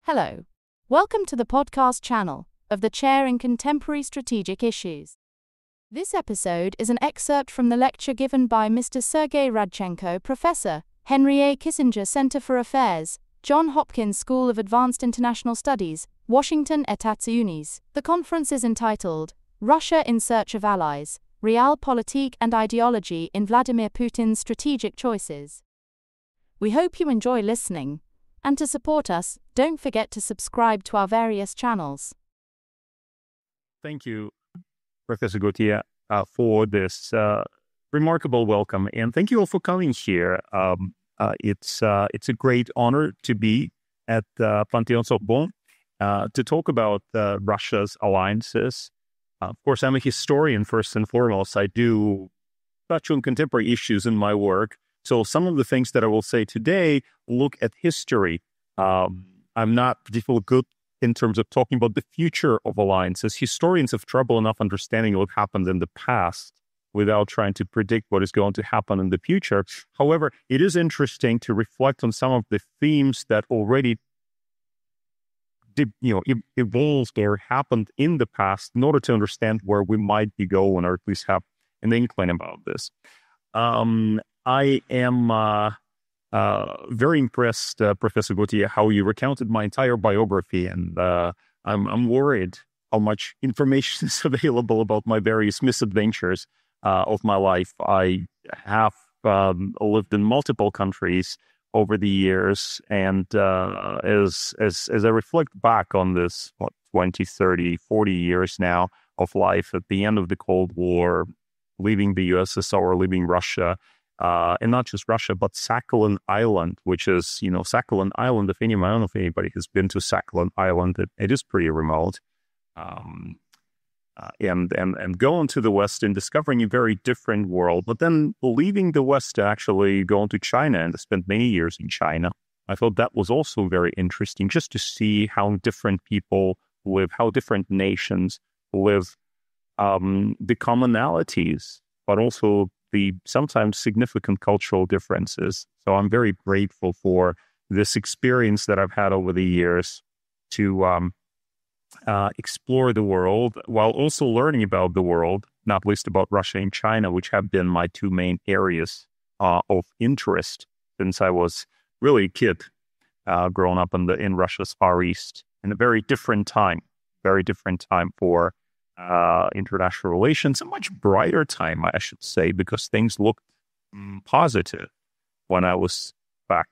Hello. Welcome to the podcast channel of the Chair in Contemporary Strategic Issues. This episode is an excerpt from the lecture given by Mr. Sergey Radchenko, Professor, Henry A. Kissinger Center for Affairs, Johns Hopkins School of Advanced International Studies, Washington Etats Unis. The conference is entitled, Russia in Search of Allies, Realpolitik and Ideology in Vladimir Putin's Strategic Choices. We hope you enjoy listening. And to support us, don't forget to subscribe to our various channels. Thank you, Professor Gautier, for this remarkable welcome. And thank you all for coming here. It's a great honor to be at Panthéon-Sorbonne to talk about Russia's alliances. Of course, I'm a historian first and foremost. I do touch on contemporary issues in my work. So some of the things that I will say today look at history. I'm not particularly good in terms of talking about the future of alliances. Historians have trouble enough understanding what happened in the past without trying to predict what is going to happen in the future. However, it is interesting to reflect on some of the themes that already evolved or happened in the past in order to understand where we might be going, or at least have an inkling about this. I am very impressed, Professor Gautier, how you recounted my entire biography, and I'm worried how much information is available about my various misadventures of my life. I have lived in multiple countries over the years, and as I reflect back on this, 20, 30, 40 years now of life at the end of the Cold War, leaving the USSR, leaving Russia, and not just Russia, but Sakhalin Island, which is, Sakhalin Island, I don't know if anybody has been to Sakhalin Island, it is pretty remote, and going to the West and discovering a very different world, but then leaving the West to actually go into China, and I spent many years in China. I thought that was also very interesting, just to see how different people live, how different nations live, the commonalities, but also the sometimes significant cultural differences. So I'm very grateful for this experience that I've had over the years to explore the world while also learning about the world, not least about Russia and China, which have been my two main areas of interest since I was really a kid, growing up in Russia's Far East, in a very different time for international relations, a much brighter time, I should say, because things looked positive when I was back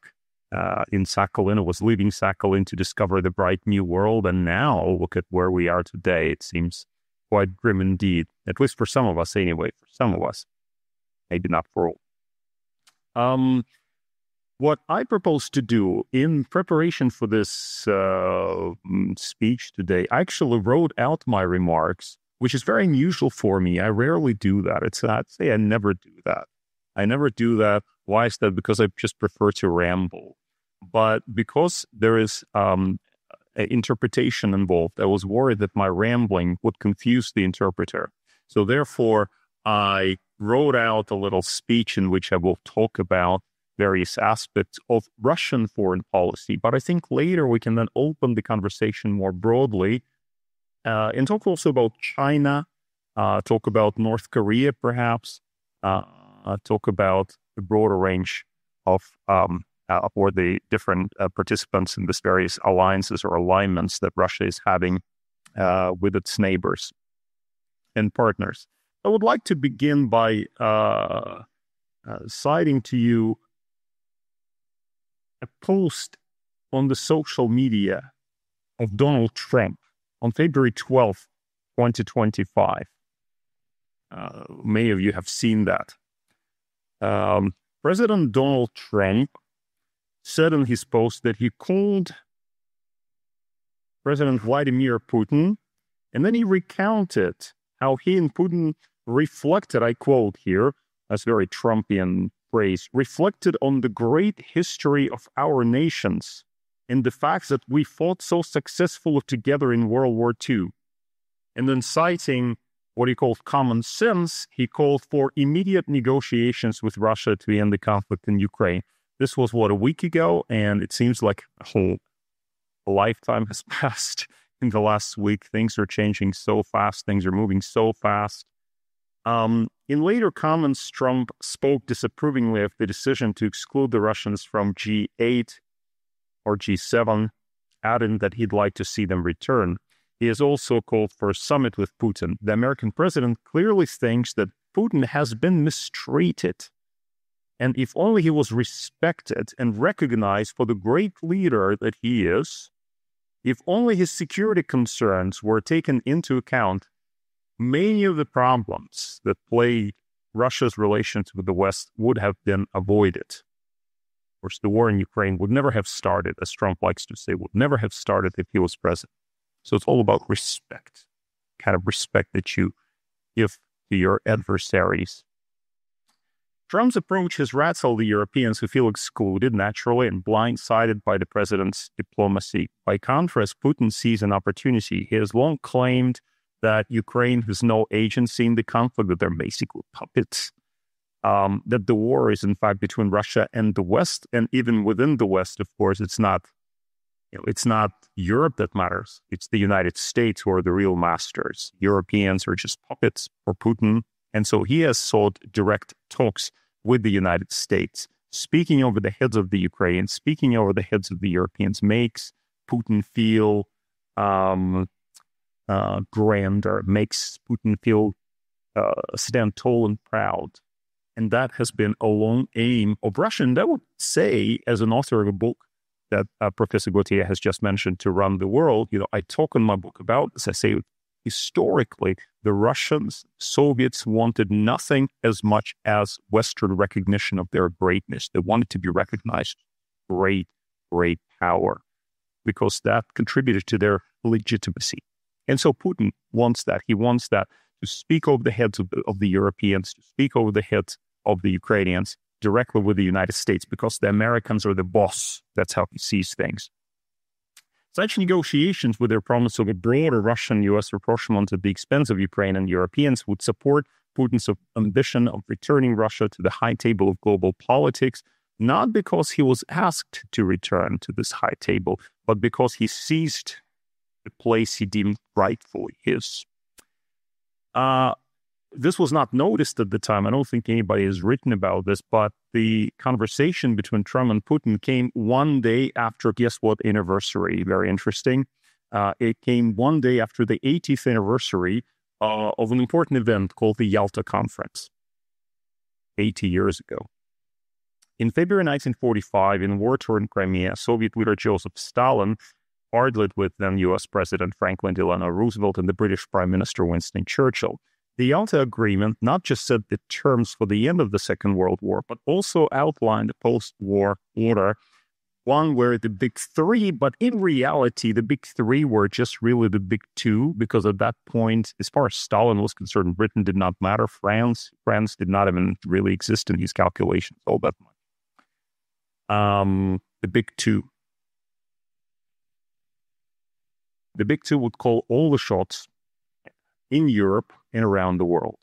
in Sakhalin. I was leaving Sakhalin to discover the bright new world, and now look at where we are today. It seems quite grim indeed, at least for some of us anyway, maybe not for all. What I propose to do in preparation for this speech today, I actually wrote out my remarks, which is very unusual for me. I rarely do that. I'd say I never do that. Why is that? Because I just prefer to ramble. But because there is an interpretation involved, I was worried that my rambling would confuse the interpreter. So therefore, I wrote out a little speech in which I will talk about various aspects of Russian foreign policy. But I think later we can then open the conversation more broadly and talk also about China, talk about North Korea, perhaps, talk about the broader range of or the different participants in these various alliances or alignments that Russia is having with its neighbors and partners. I would like to begin by citing to you a post on the social media of Donald Trump on February 12th, 2025. Many of you have seen that. President Donald Trump said in his post that he called President Vladimir Putin, and then he recounted how he and Putin reflected, I quote here, that's very Trumpian phrase, reflected on the great history of our nations and the fact that we fought so successfully together in World War II. And then citing what he called common sense, he called for immediate negotiations with Russia to end the conflict in Ukraine. This was, a week ago, and it seems like a whole a lifetime has passed in the last week. Things are changing so fast. Things are moving so fast. In later comments, Trump spoke disapprovingly of the decision to exclude the Russians from G8 or G7, adding that he'd like to see them return. He has also called for a summit with Putin. The American president clearly thinks that Putin has been mistreated. And if only he was respected and recognized for the great leader that he is, if only his security concerns were taken into account, many of the problems that plague Russia's relations with the West would have been avoided. Of course, the war in Ukraine would never have started, as Trump likes to say, would never have started if he was president. So it's all about respect, kind of respect that you give to your adversaries. Trump's approach has rattled the Europeans who feel excluded naturally and blindsided by the president's diplomacy. By contrast, Putin sees an opportunity. He has long claimed that Ukraine has no agency in the conflict, that they're basically puppets, that the war is in fact between Russia and the West, and even within the West, of course, it's not Europe that matters. It's the United States who are the real masters. Europeans are just puppets for Putin. And so he has sought direct talks with the United States. Speaking over the heads of the Ukrainians, speaking over the heads of the Europeans makes Putin feel grander, makes Putin feel stand tall and proud. And that has been a long aim of Russia. And I would say, as an author of a book that Professor Gautier has just mentioned, To Run the World, I talk in my book about this. I say, historically, the Russians, Soviets wanted nothing as much as Western recognition of their greatness. They wanted to be recognized great power, because that contributed to their legitimacy. And so Putin wants that. He wants that to speak over the heads of the Europeans, to speak over the heads of the Ukrainians directly with the United States, because the Americans are the boss. That's how he sees things. Such negotiations, with their promise of a broader Russian-U.S. rapprochement at the expense of Ukraine and Europeans, would support Putin's ambition of returning Russia to the high table of global politics, not because he was asked to return to this high table, but because he seized the place he deemed rightfully his. This was not noticed at the time. I don't think anybody has written about this, but the conversation between Trump and Putin came one day after, guess what, anniversary? Very interesting. It came one day after the 80th anniversary of an important event called the Yalta Conference, 80 years ago. In February 1945, in war-torn Crimea, Soviet leader Joseph Stalin argued with then U.S. President Franklin Delano Roosevelt and the British Prime Minister Winston Churchill. The Yalta Agreement not just set the terms for the end of the Second World War, but also outlined a post-war order, one where the big three, but in reality, the big three were just really the big two, because at that point, as far as Stalin was concerned, Britain did not matter. France did not even really exist in his calculations all that much. The big two. The big two would call all the shots in Europe and around the world.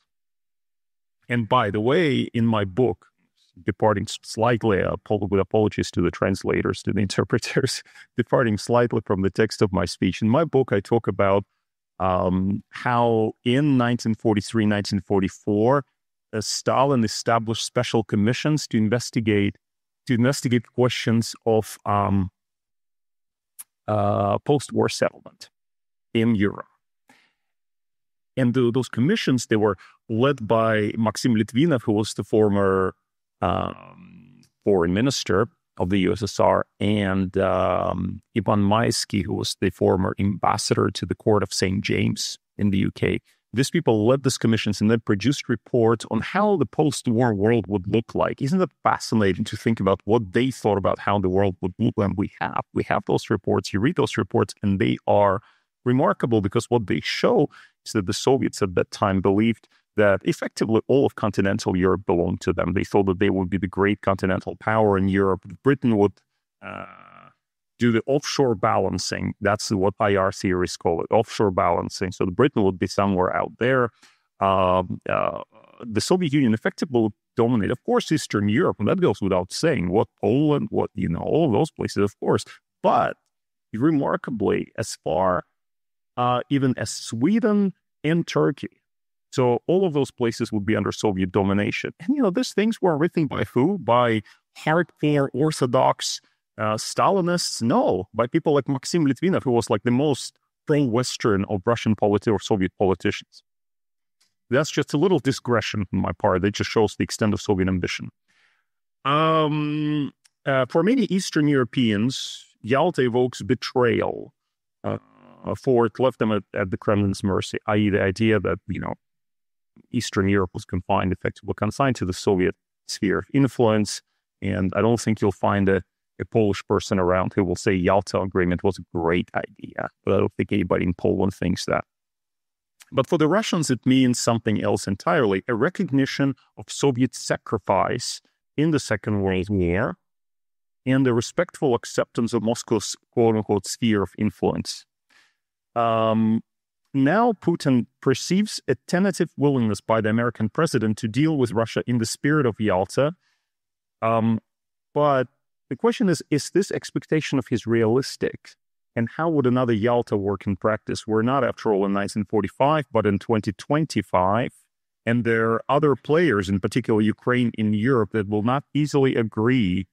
And by the way, in my book, departing slightly, with apologies to the translators, to the interpreters, departing slightly from the text of my speech, in my book, I talk about how in 1943, 1944, Stalin established special commissions to investigate questions of post-war settlement in Europe. And those commissions, they were led by Maxim Litvinov, who was the former foreign minister of the USSR, and Ivan Maisky, who was the former ambassador to the court of St. James in the UK. These people led these commissions and then produced reports on how the post-war world would look like. Isn't it fascinating to think about what they thought about how the world would look like? We have those reports. You read those reports, and they are remarkable, because what they show is that the Soviets at that time believed that effectively all of continental Europe belonged to them. They thought that they would be the great continental power in Europe. Britain would do the offshore balancing. That's what IR theorists call it, offshore balancing. So Britain would be somewhere out there. The Soviet Union effectively would dominate, of course, Eastern Europe, and that goes without saying. What Poland, all of those places, of course. But remarkably as far even as Sweden and Turkey. So all of those places would be under Soviet domination. And, these things were written by who? By hardcore Orthodox Stalinists? No, by people like Maxim Litvinov, who was like the most pro-Western of Russian or Soviet politicians. That's just a little digression on my part. That just shows the extent of Soviet ambition. For many Eastern Europeans, Yalta evokes betrayal, for it left them at the Kremlin's mercy, i.e. the idea that, Eastern Europe was effectively consigned to the Soviet sphere of influence. And I don't think you'll find a Polish person around who will say Yalta Agreement was a great idea. But I don't think anybody in Poland thinks that. But for the Russians, it means something else entirely, a recognition of Soviet sacrifice in the Second World War and a respectful acceptance of Moscow's quote-unquote sphere of influence. Now Putin perceives a tentative willingness by the American president to deal with Russia in the spirit of Yalta. But the question is this expectation of his realistic? And how would another Yalta work in practice? We're not, after all, in 1945, but in 2025. And there are other players, in particular Ukraine in Europe, that will not easily agree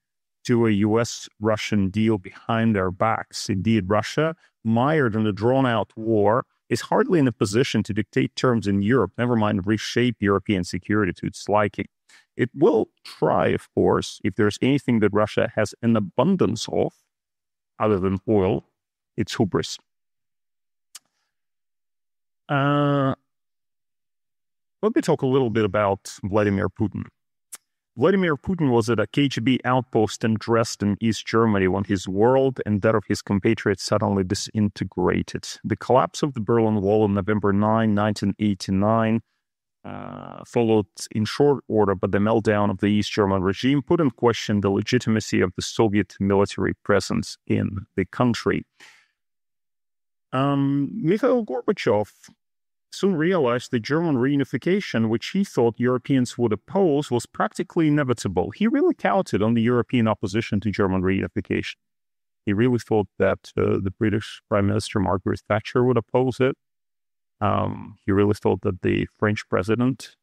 to a U.S.-Russian deal behind their backs. Indeed, Russia, mired in a drawn-out war, is hardly in a position to dictate terms in Europe, never mind reshape European security to its liking. It will try, of course, if there's anything that Russia has an abundance of, other than oil, it's hubris. Let me talk a little bit about Vladimir Putin. Vladimir Putin was at a KGB outpost in Dresden, East Germany, when his world and that of his compatriots suddenly disintegrated. The collapse of the Berlin Wall on November 9, 1989, followed in short order by the meltdown of the East German regime, put in question the legitimacy of the Soviet military presence in the country. Mikhail Gorbachev soon realized the German reunification, which he thought Europeans would oppose, was practically inevitable. He really counted on the European opposition to German reunification. He really thought that the British Prime Minister Margaret Thatcher would oppose it. He really thought that the French president,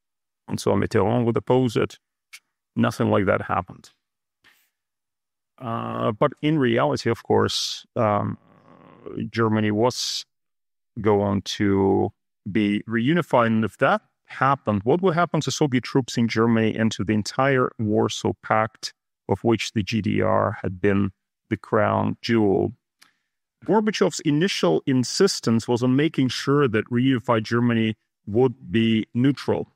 François Mitterrand, would oppose it. Nothing like that happened. But in reality, of course, Germany was going to be reunified. And if that happened, what would happen to Soviet troops in Germany and to the entire Warsaw Pact, of which the GDR had been the crown jewel? Gorbachev's initial insistence was on making sure that reunified Germany would be neutral.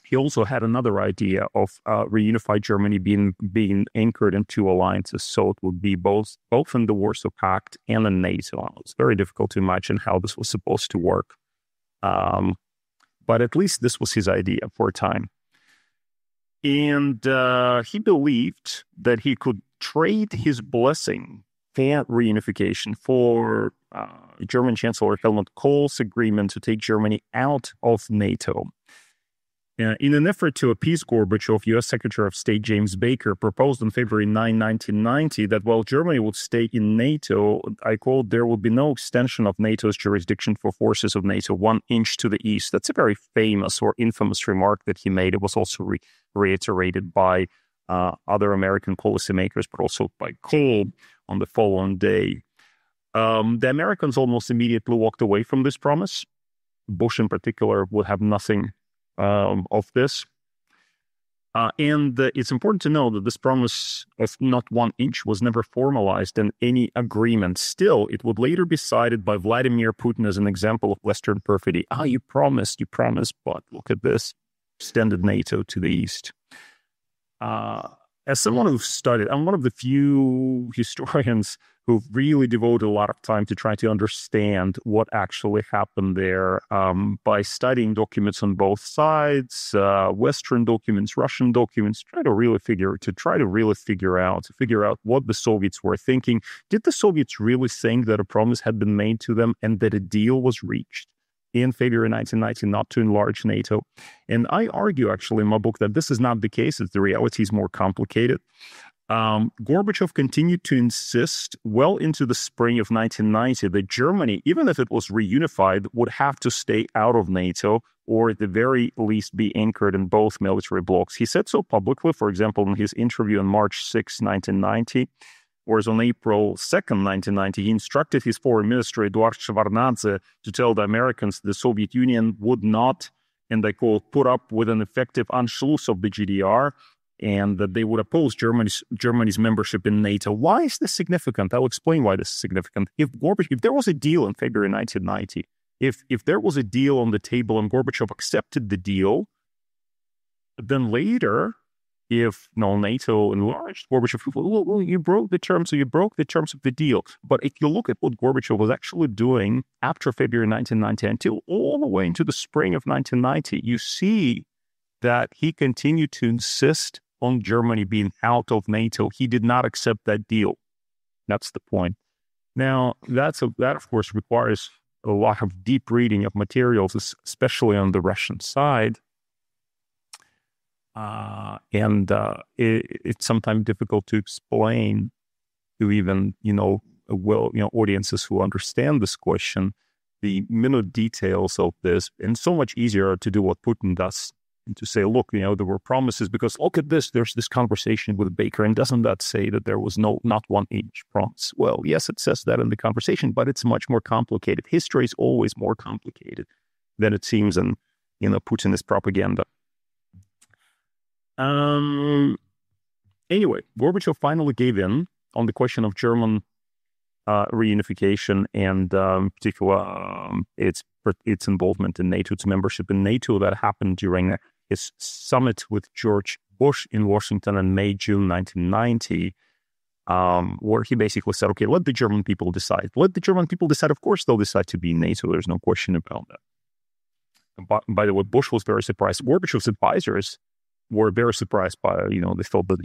He also had another idea of reunified Germany being anchored in two alliances, so it would be both in the Warsaw Pact and in NATO. It's very difficult to imagine how this was supposed to work. But at least this was his idea for a time. And he believed that he could trade his blessing for reunification for German Chancellor Helmut Kohl's agreement to take Germany out of NATO. In an effort to appease Gorbachev, U.S. Secretary of State James Baker proposed on February 9, 1990, that while Germany would stay in NATO, I quote, there will be no extension of NATO's jurisdiction for forces of NATO 1 inch to the east. That's a very famous or infamous remark that he made. It was also reiterated by other American policymakers, but also by Kohl on the following day. The Americans almost immediately walked away from this promise. Bush in particular would have nothing of this. And it's important to know that this promise of not 1 inch was never formalized in any agreement. Still, it would later be cited by Vladimir Putin as an example of Western perfidy. You promised, but look at this, extended NATO to the east. As someone who's studied, I'm one of the few historians who've really devoted a lot of time to try to understand what actually happened there by studying documents on both sides, Western documents, Russian documents, try to really figure out what the Soviets were thinking. Did the Soviets really think that a promise had been made to them and that a deal was reached in February 1990 not to enlarge NATO? And I argue actually in my book that this is not the case, that the reality is more complicated. Gorbachev continued to insist well into the spring of 1990 that Germany, even if it was reunified, would have to stay out of NATO or at the very least be anchored in both military blocs. He said so publicly, for example, in his interview on March 6, 1990, whereas on April 2nd, 1990, he instructed his foreign minister, Eduard Shevardnadze, to tell the Americans the Soviet Union would not, and I quote, put up with an effective Anschluss of the GDR, and that they would oppose Germany's membership in NATO. Why is this significant? I'll explain why this is significant. If there was a deal in February 1990, if there was a deal on the table and Gorbachev accepted the deal, then later, if NATO enlarged, Gorbachev, well, you broke the terms, so you broke the terms of the deal. But if you look at what Gorbachev was actually doing after February 1990 until all the way into the spring of 1990, you see that he continued to insist on Germany being out of NATO. He did not accept that deal. That's the point. Now, that of course requires a lot of deep reading of materials, especially on the Russian side. It's sometimes difficult to explain to even, audiences who understand this question, the minute details of this, and so much easier to do what Putin does, and to say, look, there were promises, because look at this, there's this conversation with Baker, and doesn't that say that there was not one inch promise? Well, yes, it says that in the conversation, but it's much more complicated. History is always more complicated than it seems in, Putinist propaganda. Anyway, Gorbachev finally gave in on the question of German reunification and particular its involvement in NATO, its membership in NATO. That happened during his summit with George Bush in Washington in May-June 1990, where he basically said, okay, let the German people decide. Let the German people decide. Of course, they'll decide to be in NATO. There's no question about that. By the way, Bush was very surprised. Gorbachev's advisors were very surprised by, they felt that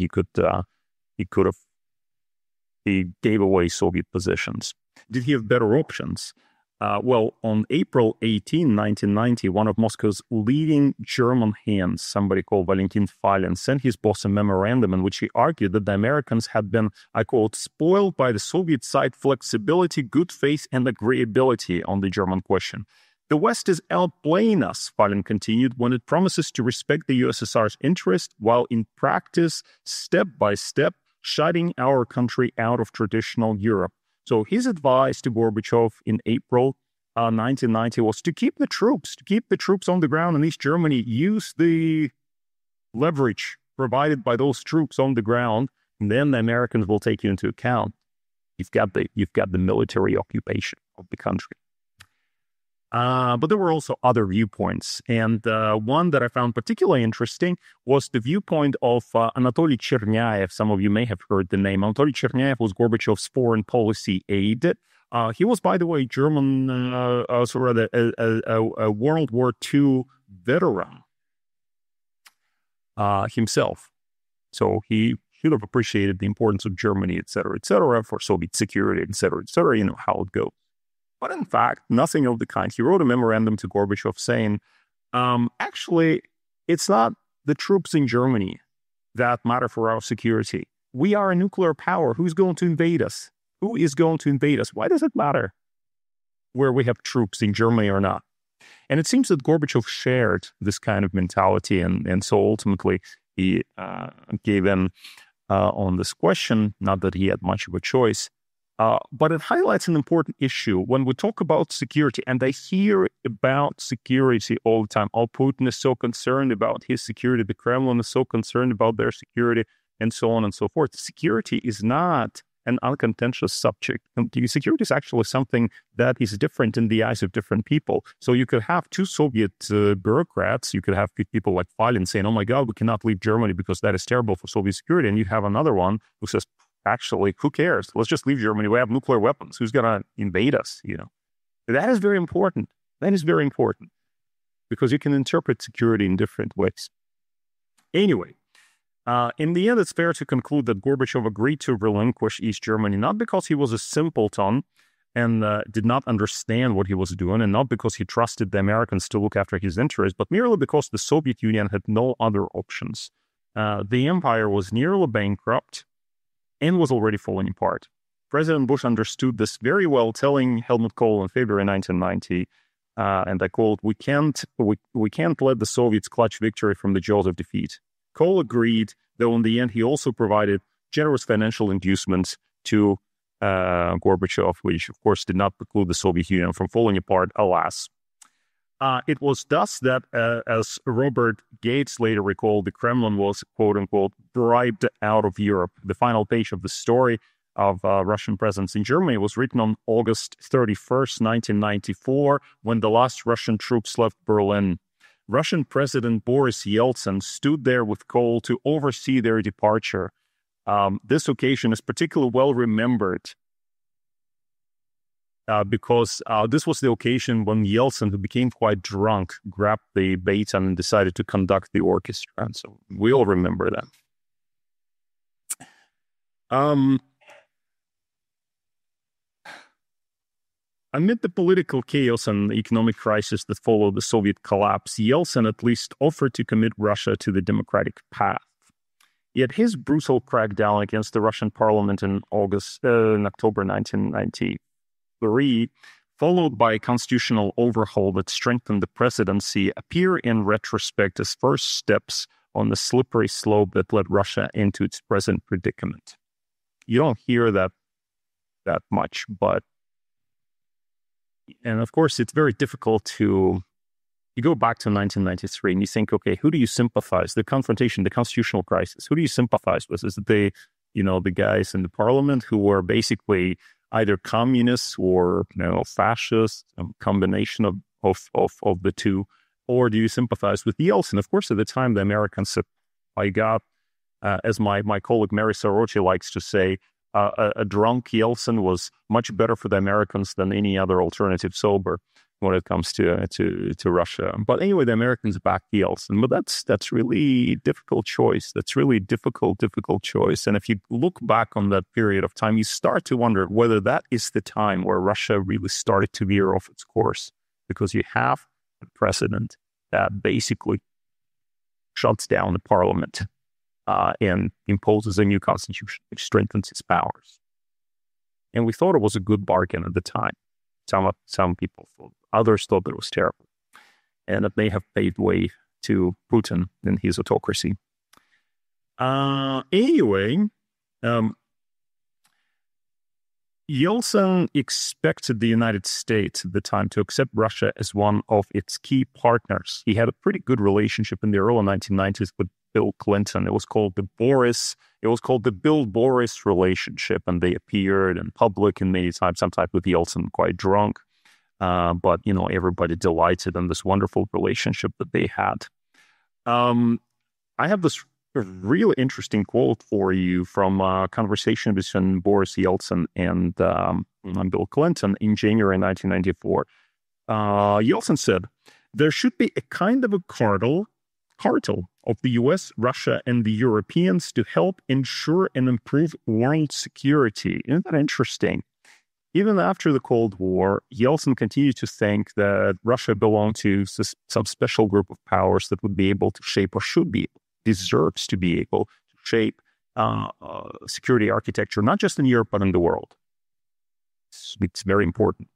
he gave away Soviet positions. Did he have better options? Well, on April 18, 1990, one of Moscow's leading German hands, somebody called Valentin Falin, sent his boss a memorandum in which he argued that the Americans had been, I quote, spoiled by the Soviet side flexibility, good faith, and agreeability on the German question. The West is outplaying us, Falin continued, when it promises to respect the USSR's interest, while in practice, step by step, shutting our country out of traditional Europe. So his advice to Gorbachev in April 1990 was to keep the troops on the ground in East Germany, use the leverage provided by those troops on the ground, and then the Americans will take you into account. You've got the military occupation of the country. But there were also other viewpoints. And one that I found particularly interesting was the viewpoint of Anatoly Chernyaev. Some of you may have heard the name. Anatoly Chernyaev was Gorbachev's foreign policy aide. He was, by the way, German, a World War II veteran himself. So he should have appreciated the importance of Germany, et cetera, for Soviet security, et cetera, how it goes. But in fact, nothing of the kind. He wrote a memorandum to Gorbachev saying, actually, it's not the troops in Germany that matter for our security. We are a nuclear power. Who's going to invade us? Who is going to invade us? Why does it matter where we have troops in Germany or not? And it seems that Gorbachev shared this kind of mentality. And so ultimately, he gave in on this question, not that he had much of a choice. But it highlights an important issue when we talk about security, and I hear about security all the time. Oh, Putin is so concerned about his security. The Kremlin is so concerned about their security, and so on and so forth. Security is not an uncontentious subject. Security is actually something that is different in the eyes of different people. So you could have two Soviet bureaucrats. You could have people like Falin saying, oh my God, we cannot leave Germany because that is terrible for Soviet security. And you have another one who says, actually, who cares? Let's just leave Germany. We have nuclear weapons. Who's going to invade us? That is very important. That is very important because you can interpret security in different ways. Anyway, in the end, it's fair to conclude that Gorbachev agreed to relinquish East Germany, not because he was a simpleton and did not understand what he was doing, and not because he trusted the Americans to look after his interests, but merely because the Soviet Union had no other options. The empire was nearly bankrupt. and was already falling apart. President Bush understood this very well, telling Helmut Kohl in February 1990, and I quote, we can't let the Soviets clutch victory from the jaws of defeat. Kohl agreed, though in the end he also provided generous financial inducements to Gorbachev, which of course did not preclude the Soviet Union from falling apart, alas. It was thus that, as Robert Gates later recalled, the Kremlin was, quote-unquote, bribed out of Europe. The final page of the story of Russian presence in Germany was written on August 31st, 1994, when the last Russian troops left Berlin. Russian President Boris Yeltsin stood there with Kohl to oversee their departure. This occasion is particularly well remembered because this was the occasion when Yeltsin, who became quite drunk, grabbed the baton and decided to conduct the orchestra. And so we all remember that. Amid the political chaos and economic crisis that followed the Soviet collapse, Yeltsin at least offered to commit Russia to the democratic path. Yet his brutal crackdown against the Russian parliament in October 1993, followed by a constitutional overhaul that strengthened the presidency, appear in retrospect as first steps on the slippery slope that led Russia into its present predicament. You don't hear that much, and of course, it's very difficult to, you go back to 1993 and you think, okay, who do you sympathize? The confrontation, the constitutional crisis, who do you sympathize with? Is it the guys in the parliament who were basically either communists or, fascists, a combination of the two? Or do you sympathize with Yeltsin? Of course, at the time, the Americans said, I got, as my colleague Mary Sorochi likes to say, a drunk Yeltsin was much better for the Americans than any other alternative sober when it comes to Russia. But anyway, the Americans backed Yeltsin. But that's really difficult choice. That's really difficult choice. And if you look back on that period of time, you start to wonder whether that is the time where Russia really started to veer off its course, because you have a president that basically shuts down the parliament and imposes a new constitution, which strengthens its powers. And we thought it was a good bargain at the time. Some people thought, others thought that it was terrible. And it may have paved way to Putin and his autocracy. Anyway, Yeltsin expected the United States at the time to accept Russia as one of its key partners. He had a pretty good relationship in the early 1990s with Bill Clinton. It was called the Bill-Boris relationship, and they appeared in public and many times, sometimes with Yeltsin quite drunk. But, everybody delighted in this wonderful relationship that they had. I have this really interesting quote for you from a conversation between Boris Yeltsin and Bill Clinton in January 1994. Yeltsin said, there should be a kind of a cartel of the US, Russia, and the Europeans to help ensure and improve world security. Isn't that interesting? Even after the Cold War, Yeltsin continued to think that Russia belonged to some special group of powers that would be able to shape, or deserves to be able to shape security architecture, not just in Europe, but in the world. It's very important.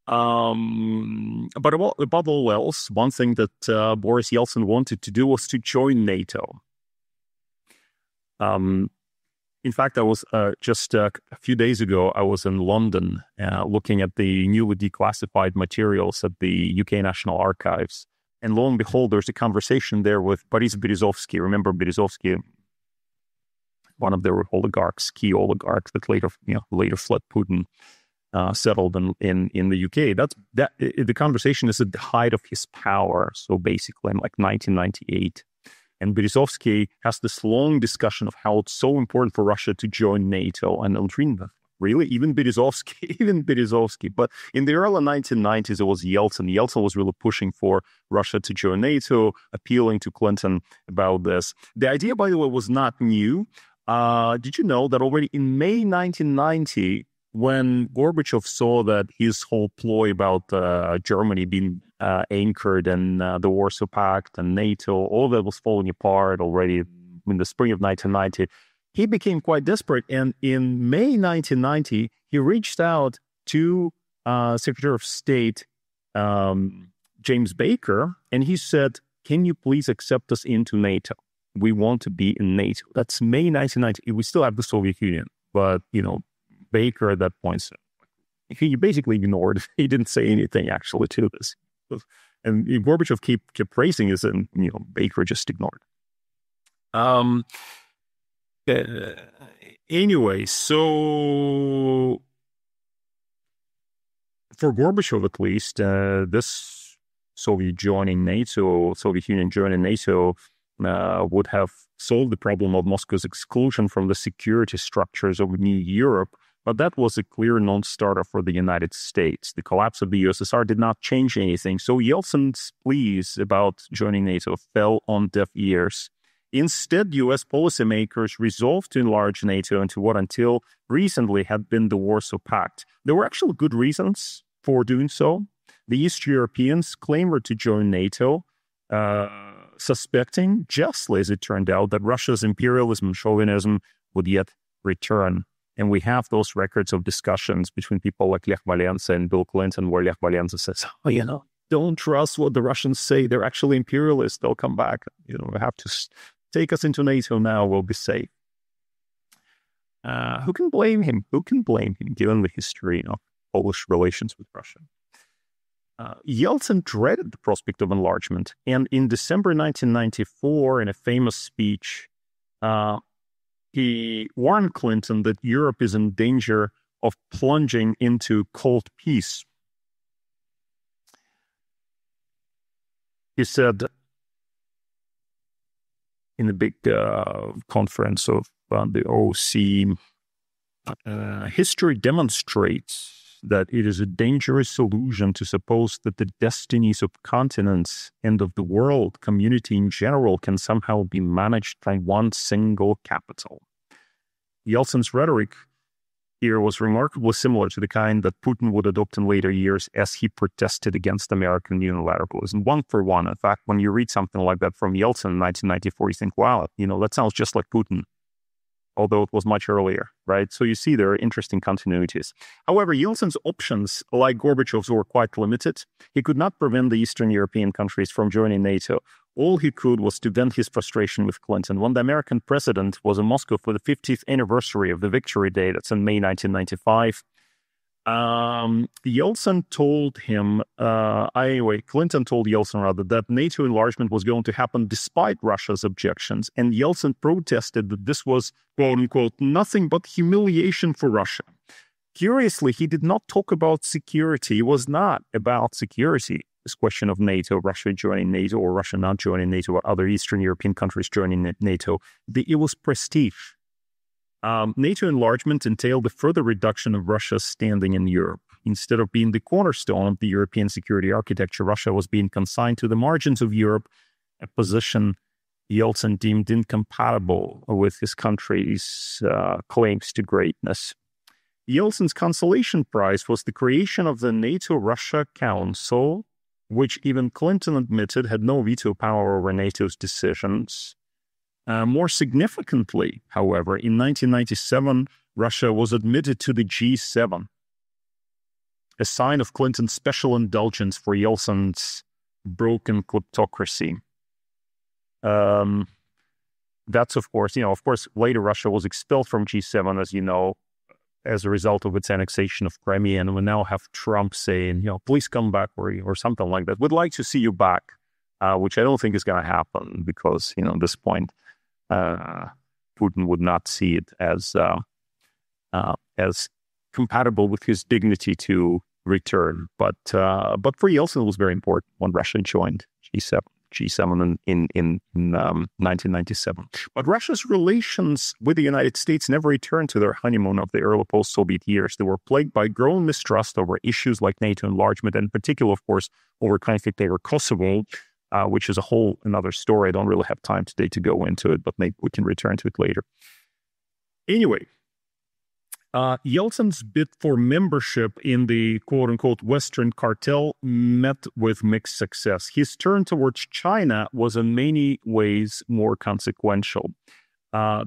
But above all else, one thing that Boris Yeltsin wanted to do was to join NATO. In fact, I was just a few days ago, I was in London looking at the newly declassified materials at the UK National Archives. And lo and behold, there's a conversation there with Boris Berezovsky. Remember Berezovsky, one of the key oligarchs that later fled Putin. Settled in the UK. The conversation is at the height of his power. So basically, in 1998, and Berezovsky has this long discussion of how it's so important for Russia to join NATO. And Aldrin, really, even Berezovsky. But in the early 1990s, it was Yeltsin. Yeltsin was really pushing for Russia to join NATO, appealing to Clinton about this. The idea, by the way, was not new. Did you know that already in May 1990? When Gorbachev saw that his whole ploy about Germany being anchored in the Warsaw Pact and NATO, all that was falling apart already in the spring of 1990, he became quite desperate. And in May 1990, he reached out to Secretary of State James Baker, and he said, "Can you please accept us into NATO? We want to be in NATO." That's May 1990. We still have the Soviet Union, but, Baker at that point said, he basically ignored. He didn't say anything actually to this. And Gorbachev kept praising this, and, Baker just ignored. Anyway, so for Gorbachev, at least, this Soviet Union joining NATO would have solved the problem of Moscow's exclusion from the security structures of New Europe, but that was a clear non-starter for the United States. The collapse of the USSR did not change anything, so Yeltsin's pleas about joining NATO fell on deaf ears. Instead, U.S. policymakers resolved to enlarge NATO into what until recently had been the Warsaw Pact. There were actually good reasons for doing so. The East Europeans clamored to join NATO, suspecting, justly as it turned out, that Russia's imperialism and chauvinism would yet return. And we have those records of discussions between people like Lech Walesa and Bill Clinton, where Lech Walesa says, don't trust what the Russians say. They're actually imperialists. They'll come back. We have to take us into NATO now. We'll be safe. Who can blame him? Who can blame him, given the history of Polish relations with Russia? Yeltsin dreaded the prospect of enlargement, and in December 1994, in a famous speech, he warned Clinton that Europe is in danger of plunging into cold peace. He said in a big conference of the OC, history demonstrates that it is a dangerous illusion to suppose that the destinies of continents and of the world community in general can somehow be managed by one single capital. Yeltsin's rhetoric here was remarkably similar to the kind that Putin would adopt in later years as he protested against American unilateralism, one for one. In fact, when you read something like that from Yeltsin in 1994, you think, wow, that sounds just like Putin, although it was much earlier, right? So you see there are interesting continuities. However, Yeltsin's options, like Gorbachev's, were quite limited. He could not prevent the Eastern European countries from joining NATO. All he could was to vent his frustration with Clinton. When the American president was in Moscow for the 50th anniversary of the Victory Day, that's in May 1995, Clinton told Yeltsin that NATO enlargement was going to happen despite Russia's objections, and Yeltsin protested that this was, quote unquote, nothing but humiliation for Russia. Curiously, he did not talk about security. It was not about security, this question of NATO, Russia joining NATO or Russia not joining NATO or other Eastern European countries joining NATO. It was prestige. NATO enlargement entailed a further reduction of Russia's standing in Europe. Instead of being the cornerstone of the European security architecture, Russia was being consigned to the margins of Europe, a position Yeltsin deemed incompatible with his country's claims to greatness. Yeltsin's consolation prize was the creation of the NATO-Russia Council, which even Clinton admitted had no veto power over NATO's decisions. More significantly, however, in 1997, Russia was admitted to the G7, a sign of Clinton's special indulgence for Yeltsin's broken kleptocracy. That's, of course, later Russia was expelled from G7, as you know, as a result of its annexation of Crimea, and we now have Trump saying, please come back, or something like that. We'd like to see you back, which I don't think is going to happen because, at this point, Putin would not see it as compatible with his dignity to return. But for Yeltsin, it was very important when Russia joined G7 in 1997. But Russia's relations with the United States never returned to their honeymoon of the early post-Soviet years. They were plagued by growing mistrust over issues like NATO enlargement, and in particular, of course, over conflict over Kosovo, which is a whole another story. I don't really have time today to go into it, but maybe we can return to it later. Anyway, Yeltsin's bid for membership in the quote-unquote Western cartel met with mixed success. His turn towards China was in many ways more consequential.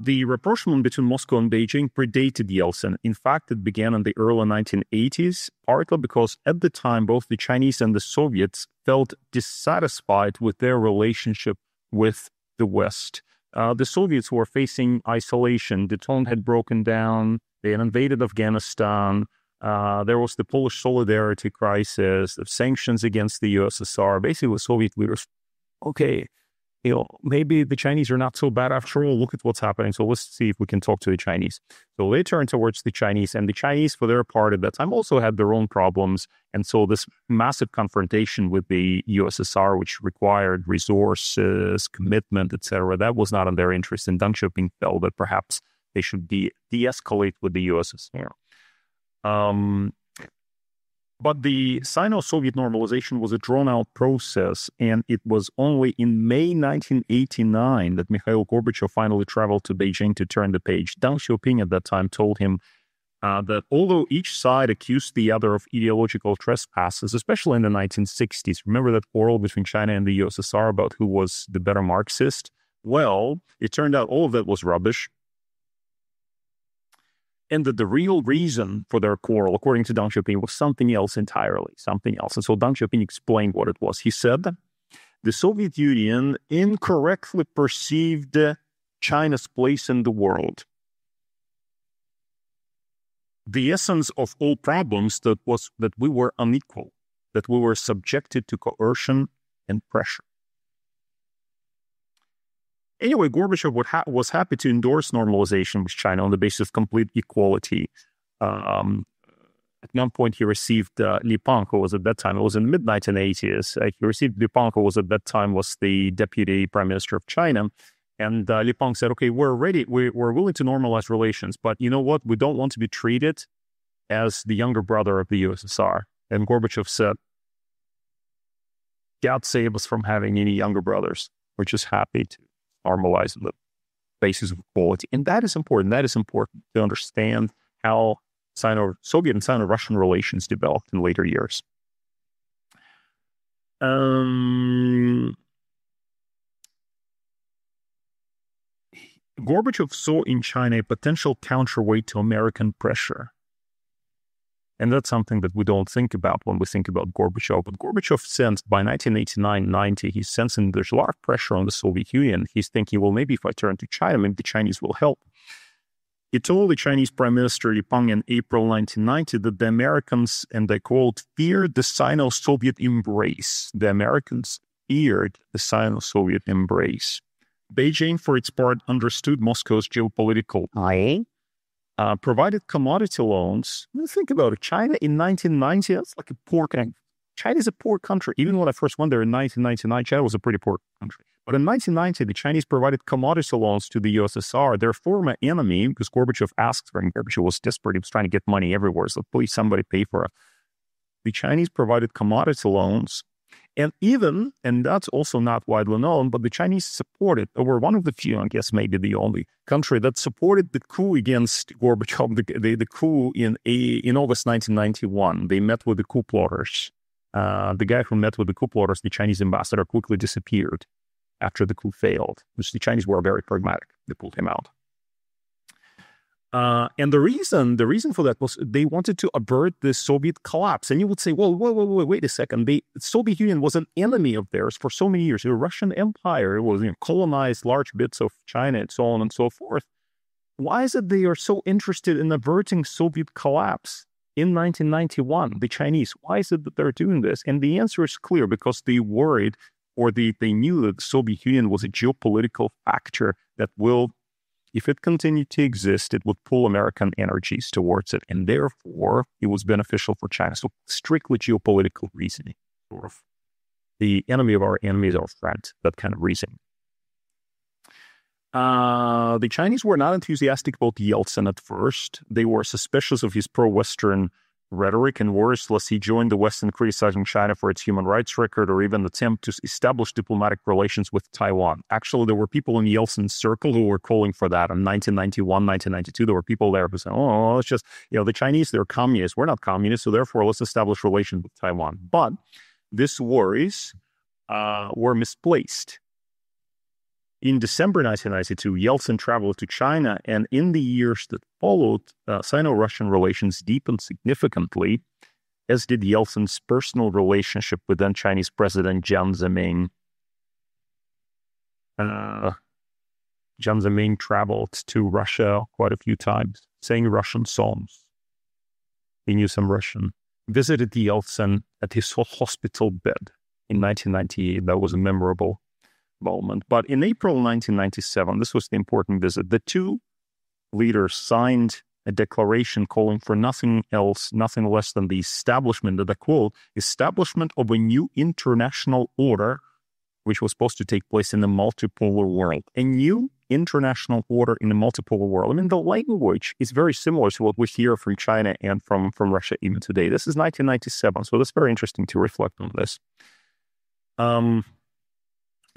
The rapprochement between Moscow and Beijing predated Yeltsin. In fact, it began in the early 1980s, partly because at the time, both the Chinese and the Soviets felt dissatisfied with their relationship with the West. The Soviets were facing isolation. The tone had broken down. They had invaded Afghanistan. There was the Polish solidarity crisis, the sanctions against the USSR. Basically, the Soviet leaders, okay, maybe the Chinese are not so bad after all. Look at what's happening. So let's see if we can talk to the Chinese. So they turned towards the Chinese, and the Chinese, for their part at that time, also had their own problems. And so this massive confrontation with the USSR, which required resources, commitment, etc., that was not in their interest. And Deng Xiaoping felt that perhaps they should de-escalate with the USSR. But the Sino-Soviet normalization was a drawn-out process, and it was only in May 1989 that Mikhail Gorbachev finally traveled to Beijing to turn the page. Deng Xiaoping at that time told him that although each side accused the other of ideological trespasses, especially in the 1960s, remember that quarrel between China and the USSR about who was the better Marxist? Well, it turned out all of that was rubbish. And that the real reason for their quarrel, according to Deng Xiaoping, was something else entirely, something else. And so Deng Xiaoping explained what it was. He said, the Soviet Union incorrectly perceived China's place in the world. The essence of all problems was that we were unequal, that we were subjected to coercion and pressure. Anyway, Gorbachev was happy to endorse normalization with China on the basis of complete equality. At one point, he received Li Peng, who was at that time, it was in the mid-1980s. He received Li Peng, who was at that time was the deputy prime minister of China. And Li Peng said, okay, we're ready. We're willing to normalize relations. But you know what? We don't want to be treated as the younger brother of the USSR. And Gorbachev said, God save us from having any younger brothers. We're just happy to normalize the basis of equality. And that is important. That is important to understand how Sino-Soviet and Sino-Russian relations developed in later years. Gorbachev saw in China a potential counterweight to American pressure. And that's something that we don't think about when we think about Gorbachev. But Gorbachev sensed by 1989-90, he's sensing there's a lot of pressure on the Soviet Union. He's thinking, well, maybe if I turn to China, maybe the Chinese will help. He told the Chinese Prime Minister Li Peng in April 1990 that the Americans, and I quote, feared the Sino-Soviet embrace. The Americans feared the Sino-Soviet embrace. Beijing, for its part, understood Moscow's geopolitical provided commodity loans. Think about it. China in 1990, that's like a poor country. China is a poor country. Even when I first went there in 1999, China was a pretty poor country. But in 1990, the Chinese provided commodity loans to the USSR, their former enemy, because Gorbachev asked for it. Gorbachev was desperate. He was trying to get money everywhere. So please, somebody pay for it. The Chinese provided commodity loans. And that's also not widely known, but the Chinese supported, or were one of the few, I guess maybe the only country that supported the coup against Gorbachev, the coup in August 1991. They met with the coup plotters. The guy who met with the coup plotters, the Chinese ambassador, quickly disappeared after the coup failed, which the Chinese were very pragmatic. They pulled him out. And the reason for that was they wanted to avert the Soviet collapse. And you would say, well, wait a second. The Soviet Union was an enemy of theirs for so many years. The Russian Empire was colonized large bits of China and so on and so forth. Why is it they are so interested in averting Soviet collapse in 1991, the Chinese? Why is it that they're doing this? And the answer is clear, because they worried, or they knew that the Soviet Union was a geopolitical factor that will, if it continued to exist, it would pull American energies towards it. And therefore, it was beneficial for China. So strictly geopolitical reasoning. Sort of the enemy of our enemy is our friend, that kind of reasoning. The Chinese were not enthusiastic about Yeltsin at first. They were suspicious of his pro-Western rhetoric and worse, lest he joined the West in criticizing China for its human rights record or even attempt to establish diplomatic relations with Taiwan. Actually, there were people in Yeltsin's circle who were calling for that. In 1991, 1992, there were people there who said, oh, it's just, the Chinese, they're communists. We're not communists, so therefore let's establish relations with Taiwan. But these worries were misplaced. In December 1992, Yeltsin traveled to China, and in the years that followed, Sino-Russian relations deepened significantly, as did Yeltsin's personal relationship with then Chinese President Jiang Zemin. Jiang Zemin traveled to Russia quite a few times, sang Russian songs. He knew some Russian. Visited Yeltsin at his hospital bed in 1998. That was a memorable moment. But in April 1997, this was the important visit, the two leaders signed a declaration calling for nothing else, nothing less than the establishment, and I quote, establishment of a new international order, which was supposed to take place in the multipolar world. A new international order in the multipolar world. I mean, the language is very similar to what we hear from China and from Russia even today. This is 1997, so that's very interesting to reflect on this.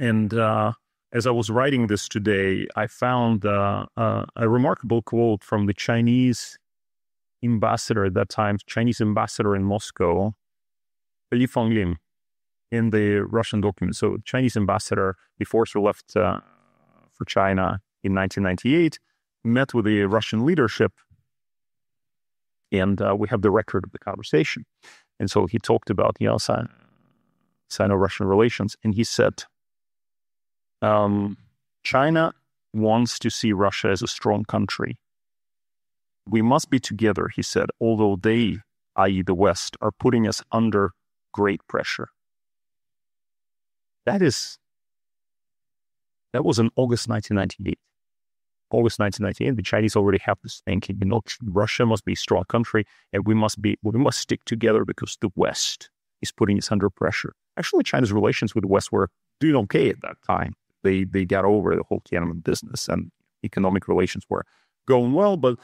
As I was writing this today, I found a remarkable quote from the Chinese ambassador at that time, Chinese ambassador in Moscow, Li Fengling, in the Russian document. So Chinese ambassador, before she left for China in 1998, met with the Russian leadership, and we have the record of the conversation. And so he talked about, Sino-Russian relations, and he said, China wants to see Russia as a strong country. We must be together, he said, although they, i.e. the West, are putting us under great pressure. That was in August 1998. August 1998, the Chinese already have this thinking, Russia must be a strong country, and we must stick together because the West is putting us under pressure. Actually, China's relations with the West were doing okay at that time. They got over the whole Tiananmen business, and economic relations were going well, but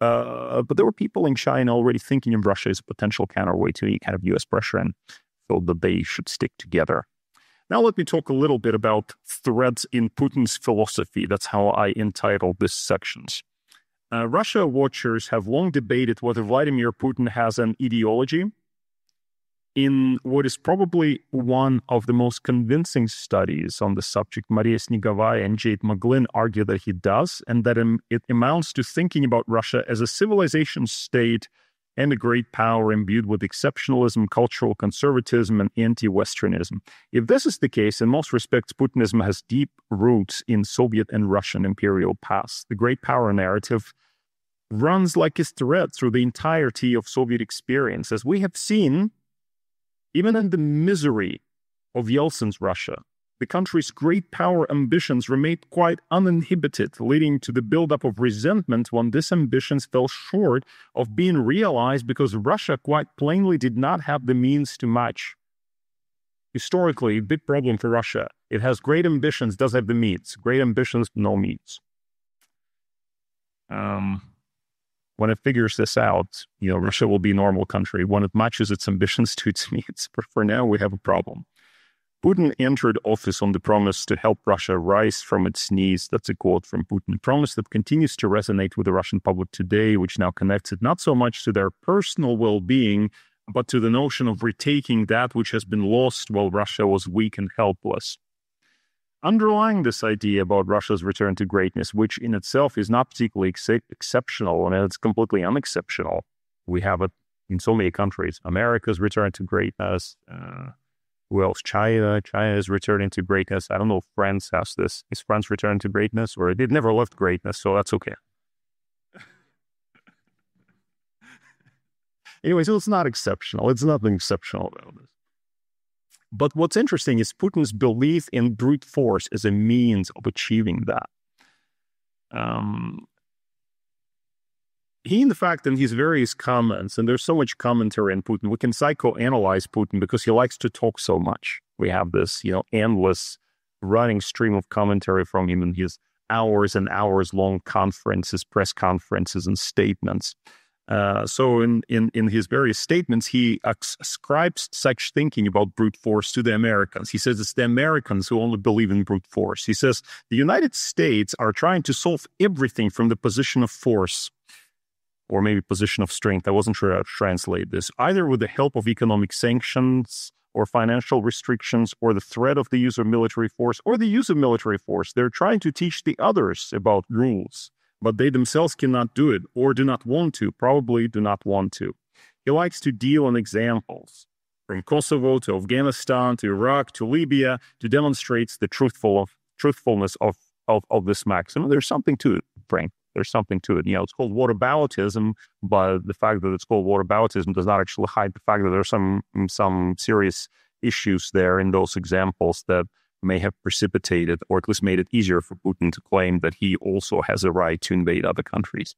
there were people in China already thinking of Russia as a potential counterweight to any kind of U.S. pressure, and felt that they should stick together. Now let me talk a little bit about threads in Putin's philosophy. That's how I entitled this sections. Russia watchers have long debated whether Vladimir Putin has an ideology. In what is probably one of the most convincing studies on the subject, Maria Snegovaya and Jade Maglin argue that he does, and that it amounts to thinking about Russia as a civilization state and a great power imbued with exceptionalism, cultural conservatism, and anti-Westernism. If this is the case, in most respects, Putinism has deep roots in Soviet and Russian imperial past. The great power narrative runs like a thread through the entirety of Soviet experience. As we have seen, even in the misery of Yeltsin's Russia, the country's great power ambitions remained quite uninhibited, leading to the buildup of resentment when these ambitions fell short of being realized because Russia quite plainly did not have the means to match. Historically, a big problem for Russia. It has great ambitions, does have the means. Great ambitions, no means. When it figures this out, Russia will be a normal country. When it matches its ambitions to its needs, for now, we have a problem. Putin entered office on the promise to help Russia rise from its knees. That's a quote from Putin. A promise that continues to resonate with the Russian public today, which now connects it not so much to their personal well-being, but to the notion of retaking that which has been lost while Russia was weak and helpless. Underlying this idea about Russia's return to greatness, which in itself is not particularly exceptional, and it's completely unexceptional. We have it in so many countries. America's return to greatness. Who else? China. China is returning to greatness. I don't know if France has this. Is France returning to greatness? Or it never left greatness, so that's okay. Anyway, so it's not exceptional. It's nothing exceptional about this. But what's interesting is Putin's belief in brute force as a means of achieving that. He, in fact, in his various comments, and there's so much commentary on Putin, we can psychoanalyze Putin because he likes to talk so much. We have this, endless running stream of commentary from him in his hours and hours long conferences, press conferences, and statements. So in his various statements, he ascribes such thinking about brute force to the Americans. He says it's the Americans who only believe in brute force. He says the United States are trying to solve everything from the position of force, or maybe position of strength. I wasn't sure how to translate this. Either with the help of economic sanctions or financial restrictions or the threat of the use of military force or the use of military force. They're trying to teach the others about rules, but they themselves cannot do it or do not want to, probably do not want to. He likes to deal in examples from Kosovo to Afghanistan to Iraq to Libya to demonstrate the truthfulness of this maxim. There's something to it, Frank. There's something to it. It's called whataboutism, but the fact that it's called whataboutism does not actually hide the fact that there's some serious issues there in those examples that may have precipitated or at least made it easier for Putin to claim that he also has a right to invade other countries.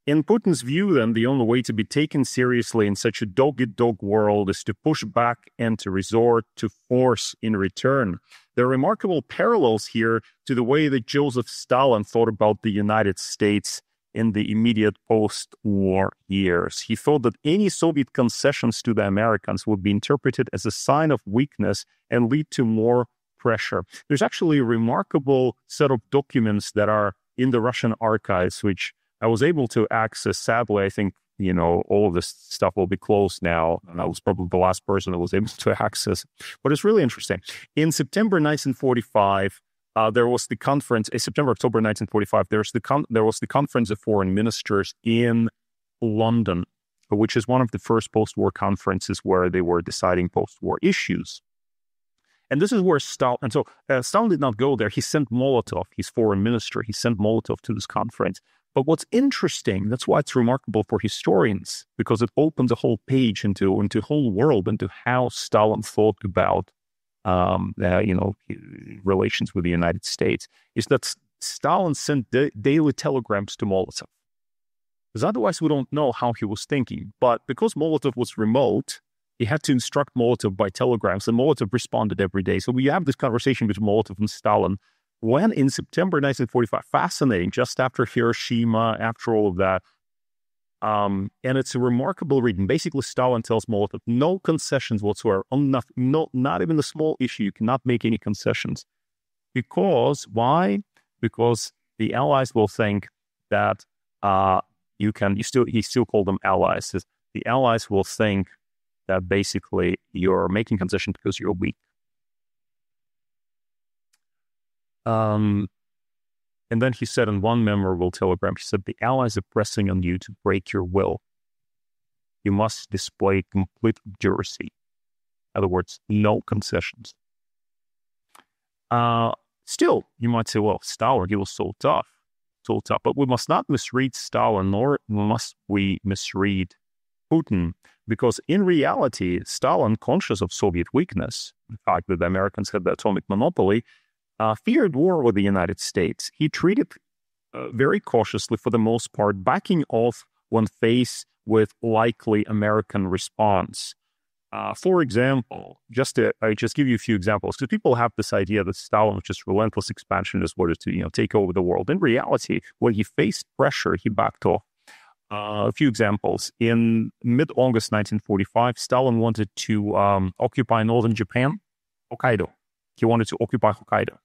In Putin's view, then, the only way to be taken seriously in such a dog-eat-dog world is to push back and to resort to force in return. There are remarkable parallels here to the way that Joseph Stalin thought about the United States in the immediate post-war years. He thought that any Soviet concessions to the Americans would be interpreted as a sign of weakness and lead to more pressure. There's actually a remarkable set of documents that are in the Russian archives, which I was able to access. Sadly, I think, all of this stuff will be closed now. And I was probably the last person that was able to access. But it's really interesting. In September 1945, there was the conference, October 1945, there was the conference of foreign ministers in London, which is one of the first post-war conferences where they were deciding post-war issues. And this is where Stalin did not go there. He sent Molotov, his foreign minister, he sent Molotov to this conference. But what's interesting, that's why it's remarkable for historians, because it opens a whole page into a whole world, into how Stalin thought about, relations with the United States, is that Stalin sent daily telegrams to Molotov. Because otherwise we don't know how he was thinking. But because Molotov was remote, he had to instruct Molotov by telegrams, and Molotov responded every day. So we have this conversation between Molotov and Stalin, when in September 1945, fascinating, just after Hiroshima, after all of that. And it's a remarkable reading. Basically, Stalin tells Molotov, no concessions whatsoever, on nothing, not even a small issue. You cannot make any concessions. Why? Because the Allies will think that he still called them allies. The Allies will think that basically you're making concessions because you're weak. And then he said in one memorable telegram, he said, the Allies are pressing on you to break your will. You must display complete obduracy. In other words, no concessions. Still, you might say, well, Stalin, he was so tough. But we must not misread Stalin, nor must we misread Putin, because in reality, Stalin, conscious of Soviet weakness, the fact that the Americans had the atomic monopoly, feared war with the United States. He treated very cautiously, for the most part, backing off when faced with likely American response. For example, I just give you a few examples, because people have this idea that Stalin was just relentless expansionist, wanted to take over the world. In reality, when he faced pressure, he backed off. A few examples. In mid-August 1945, Stalin wanted to occupy northern Japan, Hokkaido. He wanted to occupy Hokkaido.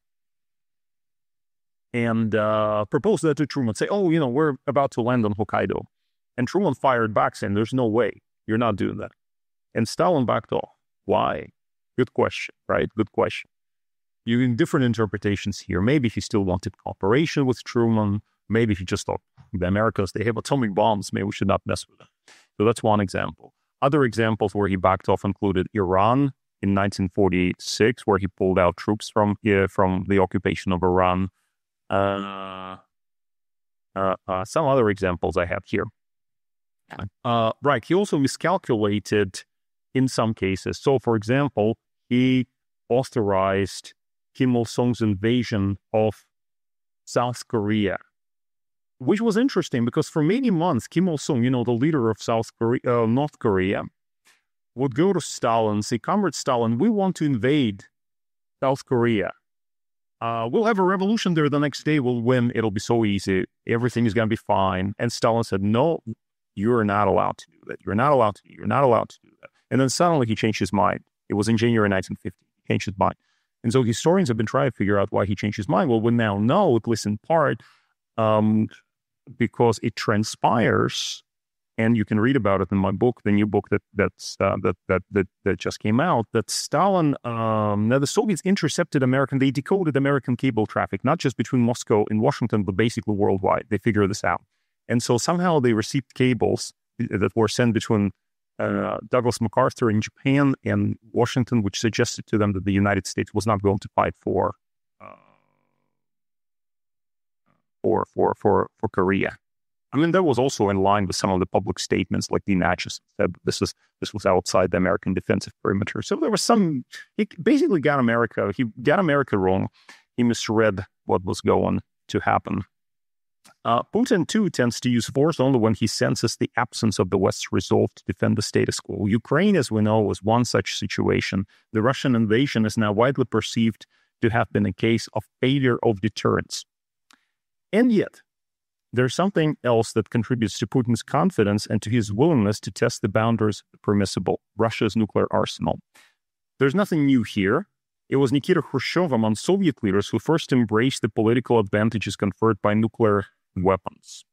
And proposed that to Truman, say, we're about to land on Hokkaido. And Truman fired back saying, there's no way, you're not doing that. And Stalin backed off. Why? Good question, right? Good question. You have different interpretations here. Maybe he still wanted cooperation with Truman. Maybe he just thought, the Americans, they have atomic bombs, maybe we should not mess with them. So that's one example. Other examples where he backed off included Iran in 1946, where he pulled out troops from the occupation of Iran. Some other examples I have here. Right, he also miscalculated in some cases. So, for example, he authorized Kim Il-sung's invasion of South Korea, which was interesting because for many months, Kim Il-sung, the leader of North Korea, would go to Stalin and say, Comrade Stalin, we want to invade South Korea. We'll have a revolution there the next day. We'll win. It'll be so easy. Everything is going to be fine. And Stalin said, no, you're not allowed to do that. You're not allowed to do that. And then suddenly he changed his mind. It was in January 1950. He changed his mind. And so historians have been trying to figure out why he changed his mind. Well, we now know, at least in part, because it transpires, and you can read about it in my book, the new book that just came out, that Stalin, the Soviets intercepted they decoded American cable traffic, not just between Moscow and Washington, but basically worldwide. They figured this out. And so somehow they received cables that were sent between Douglas MacArthur in Japan and Washington, which suggested to them that the United States was not going to fight for Korea. I mean, that was also in line with some of the public statements, like Dean Acheson said this was outside the American defensive perimeter. So there was he basically got America wrong. He misread what was going to happen. Putin, too, tends to use force only when he senses the absence of the West's resolve to defend the status quo. Ukraine, as we know, was one such situation. The Russian invasion is now widely perceived to have been a case of failure of deterrence. And yet, there's something else that contributes to Putin's confidence and to his willingness to test the boundaries permissible: Russia's nuclear arsenal. There's nothing new here. It was Nikita Khrushchev among Soviet leaders who first embraced the political advantages conferred by nuclear weapons.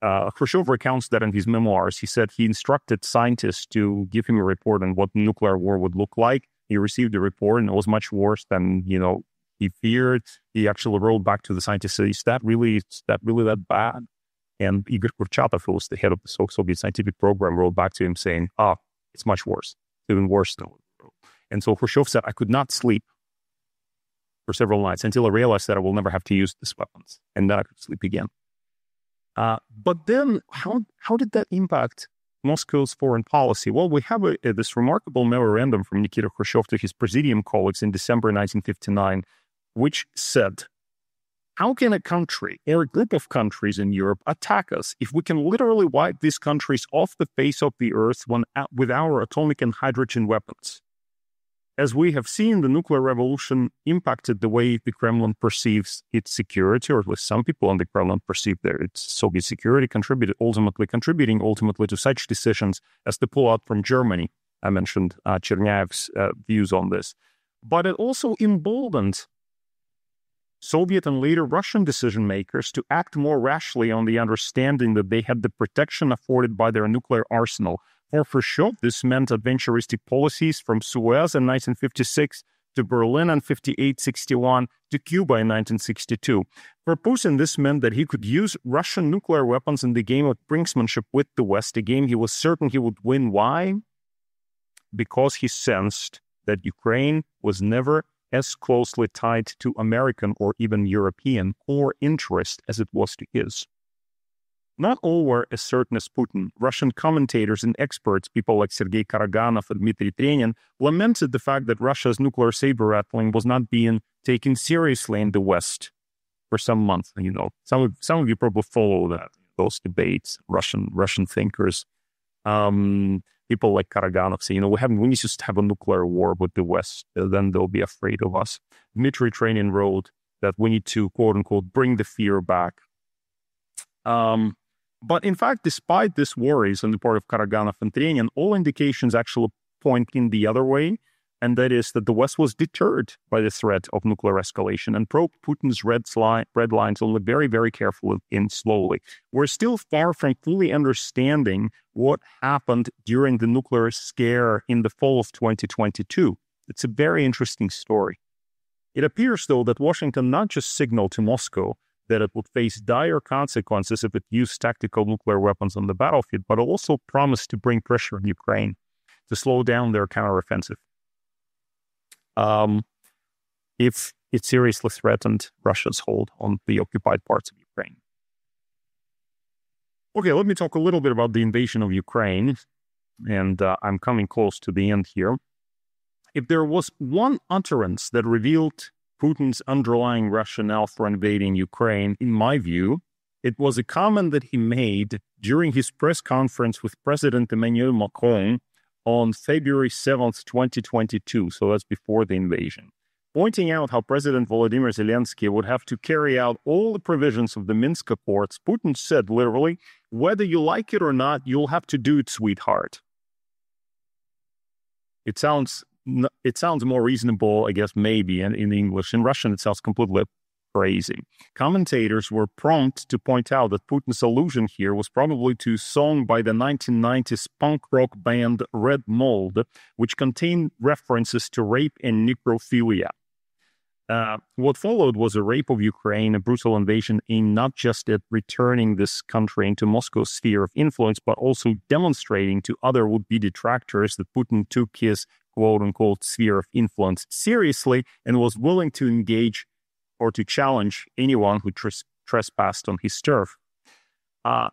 Khrushchev recounts that in his memoirs. He said he instructed scientists to give him a report on what nuclear war would look like. He received a report, and it was much worse than, he feared. He actually wrote back to the scientists, "Is that really that bad?" And Igor Kurchatov, who was the head of the Soviet scientific program, wrote back to him saying, "It's much worse, even worse than." And so Khrushchev said, "I could not sleep for several nights until I realized that I will never have to use these weapons, and then I could sleep again." But then, how did that impact Moscow's foreign policy? Well, we have this remarkable memorandum from Nikita Khrushchev to his Presidium colleagues in December 1959, which said, "How can a country or a group of countries in Europe attack us if we can literally wipe these countries off the face of the earth with our atomic and hydrogen weapons? As we have seen, the nuclear revolution impacted the way the Kremlin perceives its security, or at least some people in the Kremlin perceive its Soviet security, contributing ultimately to such decisions as the pullout from Germany." I mentioned Chernyaev's views on this. But it also emboldened Soviet and later Russian decision makers to act more rashly on the understanding that they had the protection afforded by their nuclear arsenal. For Khrushchev, this meant adventuristic policies from Suez in 1956 to Berlin in 58-61 to Cuba in 1962. For Putin, this meant that he could use Russian nuclear weapons in the game of brinksmanship with the West, a game he was certain he would win. Why? Because he sensed that Ukraine was never as closely tied to American or even European core interest as it was to his. Not all were as certain as Putin. Russian commentators and experts, people like Sergei Karaganov and Dmitry Trenin, lamented the fact that Russia's nuclear saber-rattling was not being taken seriously in the West for some months. Some of you probably follow those debates. Russian thinkers, people like Karaganov say, we need to have a nuclear war with the West, then they'll be afraid of us. Dmitry Trenin wrote that we need to, quote unquote, bring the fear back. But in fact, despite these worries on the part of Karaganov and Trenin, all indications actually point in the other way, and that is that the West was deterred by the threat of nuclear escalation and probed Putin's red lines only very, very carefully and slowly. We're still far from fully understanding what happened during the nuclear scare in the fall of 2022. It's a very interesting story. It appears, though, that Washington not just signaled to Moscow that it would face dire consequences if it used tactical nuclear weapons on the battlefield, but also promised to bring pressure on Ukraine to slow down their counteroffensive if it seriously threatened Russia's hold on the occupied parts of Ukraine. Okay, let me talk a little bit about the invasion of Ukraine, and I'm coming close to the end here. If there was one utterance that revealed Putin's underlying rationale for invading Ukraine, in my view, it was a comment that he made during his press conference with President Emmanuel Macron on February 7th, 2022, so that's before the invasion, pointing out how President Volodymyr Zelensky would have to carry out all the provisions of the Minsk Accords. Putin said, literally, "Whether you like it or not, you'll have to do it, sweetheart." It sounds more reasonable, I guess, maybe in English. In Russian, it sounds completely crazy. Commentators were prompt to point out that Putin's allusion here was probably to a song by the 1990s punk rock band Red Mold, which contained references to rape and necrophilia. What followed was a rape of Ukraine, a brutal invasion aimed not just at returning this country into Moscow's sphere of influence, but also demonstrating to other would-be detractors that Putin took his quote-unquote sphere of influence seriously and was willing to engage or to challenge anyone who trespassed on his turf.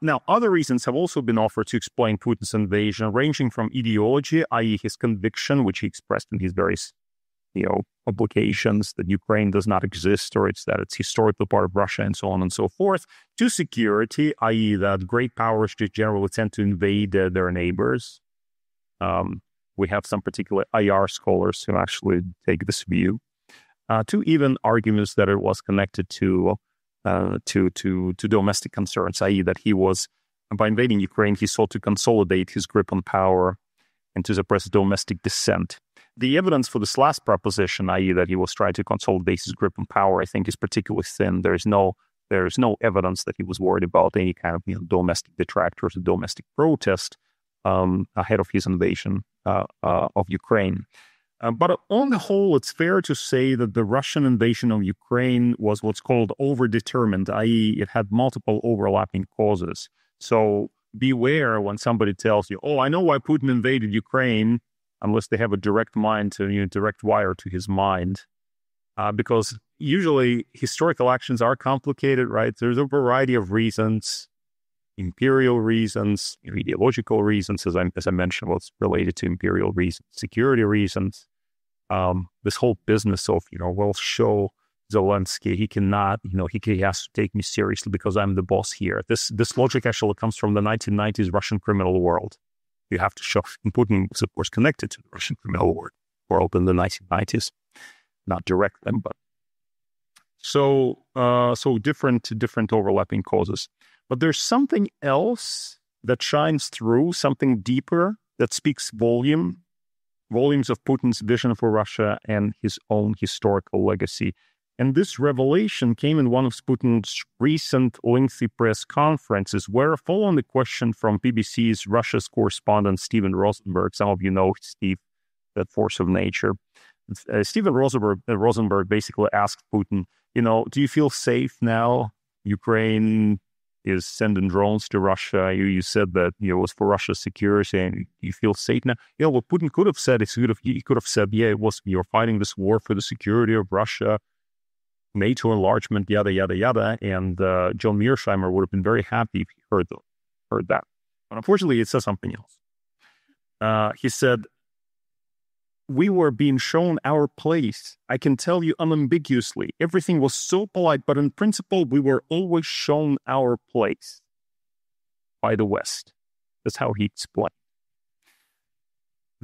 Now, other reasons have also been offered to explain Putin's invasion, ranging from ideology, i.e. his conviction, which he expressed in his various publications that Ukraine does not exist, or that it's historically part of Russia, and so on and so forth, to security, i.e. that great powers just generally tend to invade their neighbors. We have some particular IR scholars who actually take this view, to even arguments that it was connected to domestic concerns, i.e. that he was, by invading Ukraine, he sought to consolidate his grip on power and to suppress domestic dissent. The evidence for this last proposition, i.e. that he was trying to consolidate his grip on power, I think is particularly thin. There's no evidence that he was worried about any kind of domestic detractors or domestic protest ahead of his invasion of Ukraine. But on the whole, it's fair to say that the Russian invasion of Ukraine was what's called overdetermined, i.e. it had multiple overlapping causes. So beware when somebody tells you, oh, I know why Putin invaded Ukraine, unless they have a direct direct wire to his mind. Because usually historical actions are complicated, right? There's a variety of reasons, imperial reasons, ideological reasons, as I mentioned, what's related to imperial reasons, security reasons. This whole business of, we'll show Zelensky, he has to take me seriously because I'm the boss here. This logic actually comes from the 1990s Russian criminal world. You have to show, and Putin was, of course, connected to the Russian criminal world in the 1990s, not directly, but so different overlapping causes. But there's something else that shines through, something deeper that speaks volumes of Putin's vision for Russia and his own historical legacy. And this revelation came in one of Putin's recent lengthy press conferences, where, following the question from BBC's Russia's correspondent Stephen Rosenberg, some of you know Steve, that force of nature, Stephen Rosenberg basically asked Putin, do you feel safe now? Ukraine is sending drones to Russia. You said that it was for Russia's security, and you feel safe now. What Putin could have said is he could have said, it was, you're fighting this war for the security of Russia, NATO enlargement, yada, yada, yada. And John Mearsheimer would have been very happy if he heard that. But unfortunately, it says something else. He said, we were being shown our place. I can tell you unambiguously. Everything was so polite, but in principle, we were always shown our place by the West. That's how he explained.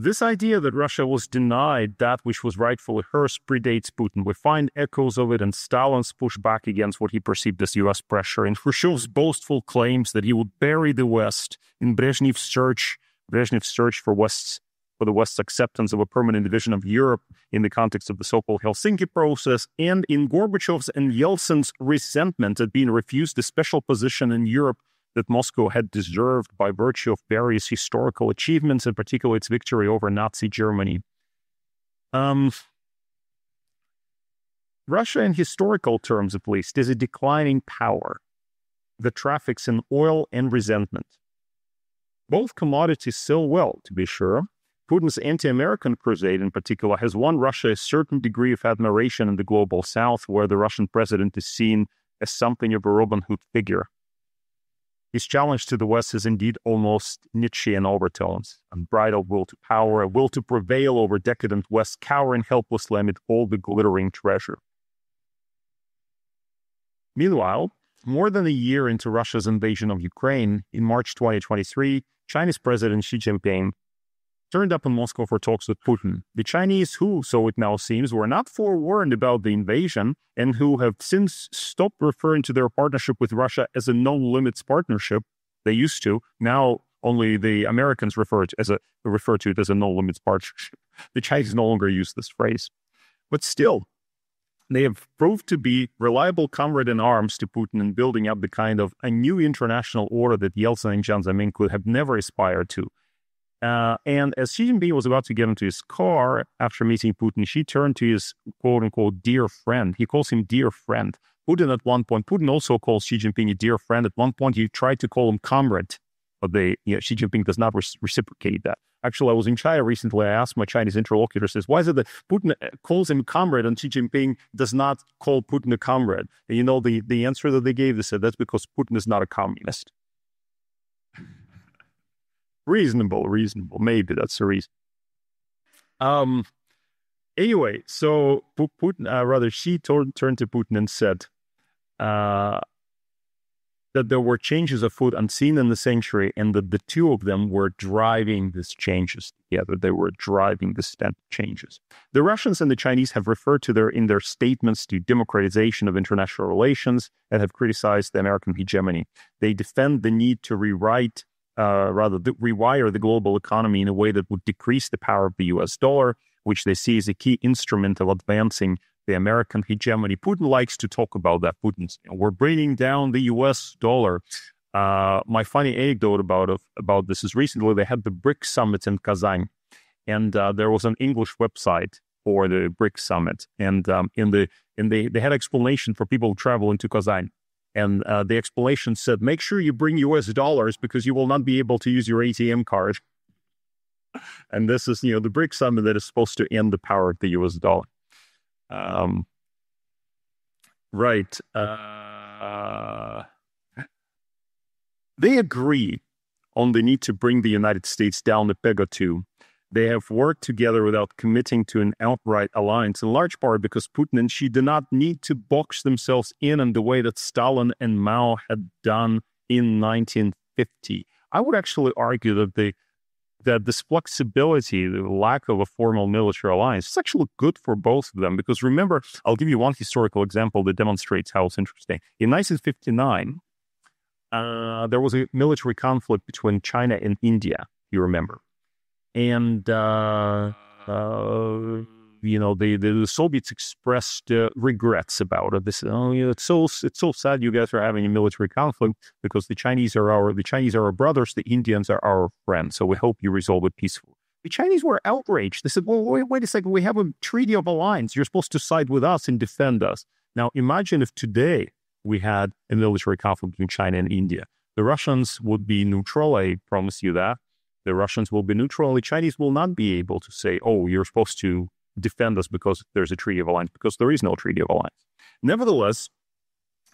This idea that Russia was denied that which was rightfully hers predates Putin. We find echoes of it in Stalin's pushback against what he perceived as U.S. pressure, in Khrushchev's boastful claims that he would bury the West, in Brezhnev's search for the West's acceptance of a permanent division of Europe in the context of the so-called Helsinki process, and in Gorbachev's and Yeltsin's resentment at being refused a special position in Europe that Moscow had deserved by virtue of various historical achievements, in particular its victory over Nazi Germany. Russia, in historical terms at least, is a declining power that traffics in oil and resentment. Both commodities sell well, to be sure. Putin's anti-American crusade, in particular, has won Russia a certain degree of admiration in the global South, where the Russian president is seen as something of a Robin Hood figure. His challenge to the West is indeed almost Nietzschean overtones: unbridled will to power, a will to prevail over decadent West, cowering helplessly amid all the glittering treasure. Meanwhile, more than a year into Russia's invasion of Ukraine, in March 2023, Chinese President Xi Jinping turned up in Moscow for talks with Putin. The Chinese, who, so it now seems, were not forewarned about the invasion and who have since stopped referring to their partnership with Russia as a no-limits partnership. They used to. Now only the Americans refer to it as a no-limits partnership. The Chinese no longer use this phrase. But still, They have proved to be reliable comrade in arms to Putin in building up the kind of a new international order that Yeltsin and Jiang Zemin could have never aspired to. And as Xi Jinping was about to get into his car after meeting Putin, Xi turned to his quote-unquote dear friend. He calls him dear friend. Putin at one point, Putin also calls Xi Jinping a dear friend. At one point, he tried to call him comrade, but Xi Jinping does not reciprocate that. Actually, I was in China recently. I asked my Chinese interlocutor, says, why is it that Putin calls him comrade and Xi Jinping does not call Putin a comrade? And you know, the answer that they gave, they said, that's because Putin is not a communist. Reasonable. Maybe that's the reason. Anyway, so Putin, Xi turned to Putin and said that there were changes afoot unseen in the century, and that the two of them were driving these changes together. They were driving the changes. The Russians and the Chinese have referred to in their statements to democratization of international relations and have criticized the American hegemony. They defend the need to rewire the global economy in a way that would decrease the power of the US dollar, which they see as a key instrument of advancing the American hegemony. Putin likes to talk about that. Putin's, we're bringing down the US dollar. My funny anecdote about this is recently they had the BRICS summit in Kazan, and there was an English website for the BRICS summit, and they had explanation for people who travel into Kazan. And the explanation said, make sure you bring US dollars because you will not be able to use your ATM card. And this is, the BRICS summit that is supposed to end the power of the US dollar. Right. They agree on the need to bring the United States down the peg or two. They have worked together without committing to an outright alliance, in large part because Putin and Xi do not need to box themselves in the way that Stalin and Mao had done in 1950. I would actually argue that this flexibility, the lack of a formal military alliance, is actually good for both of them. Because remember, I'll give you one historical example that demonstrates how it's interesting. In 1959, there was a military conflict between China and India, you remember. And, the Soviets expressed regrets about it. They said, it's so sad you guys are having a military conflict because the Chinese are our brothers, the Indians are our friends. So we hope you resolve it peacefully. The Chinese were outraged. They said, well, wait a second, we have a treaty of alliance. You're supposed to side with us and defend us. Now, imagine if today we had a military conflict between China and India. The Russians would be neutral, I promise you that. The Russians will be neutral. The Chinese will not be able to say, oh, you're supposed to defend us because there's a treaty of alliance, because there is no treaty of alliance. Nevertheless,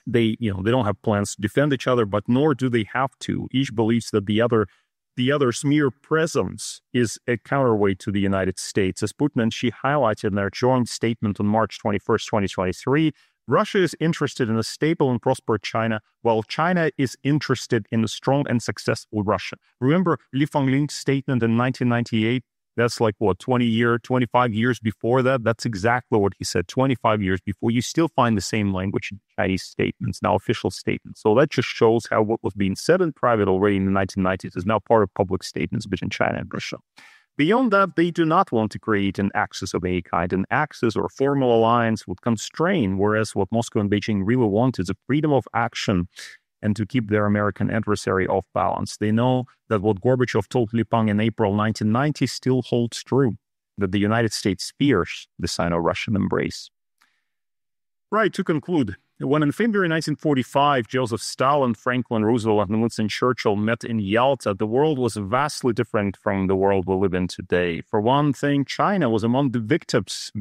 they don't have plans to defend each other, but nor do they have to. Each believes that the other's mere presence is a counterweight to the United States. As Putin and Xi highlighted in their joint statement on March 21st, 2023, Russia is interested in a stable and prosperous China, while China is interested in a strong and successful Russia. Remember Li Fangling's statement in 1998? That's like, 25 years before that? That's exactly what he said, 25 years before. You still find the same language in Chinese statements, now official statements. So that just shows how what was being said in private already in the 1990s is now part of public statements between China and Russia. Beyond that, they do not want to create an axis of any kind. An axis or a formal alliance would constrain, whereas what Moscow and Beijing really want is a freedom of action and to keep their American adversary off balance. They know that what Gorbachev told Lipang in April 1990 still holds true, that the United States fears the Sino-Russian embrace. Right, to conclude, when in February 1945, Joseph Stalin, Franklin Roosevelt, and Winston Churchill met in Yalta, the world was vastly different from the world we live in today. For one thing, China was among the victims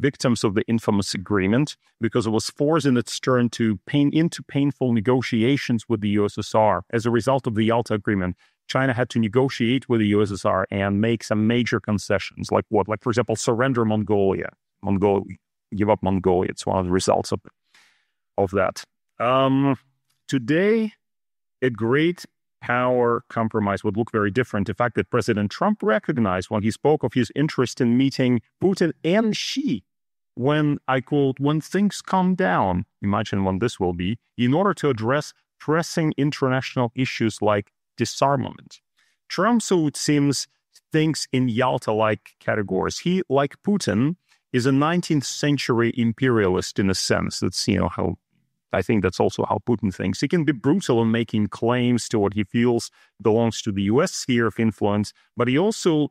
of the infamous agreement because it was forced in its turn into painful negotiations with the USSR. As a result of the Yalta Agreement, China had to negotiate with the USSR and make some major concessions, like what? Like, for example, surrender Mongolia. Give up Mongolia. It's one of the results of that. Today, a great power compromise would look very different. The fact that President Trump recognized when he spoke of his interest in meeting Putin and Xi, when things calm down, imagine when this will be, in order to address pressing international issues like disarmament. Trump, so it seems, thinks in Yalta-like categories. He, like Putin, is a 19th century imperialist in a sense. That's, how I think that's also how Putin thinks. He can be brutal in making claims to what he feels belongs to the U.S. sphere of influence, but he also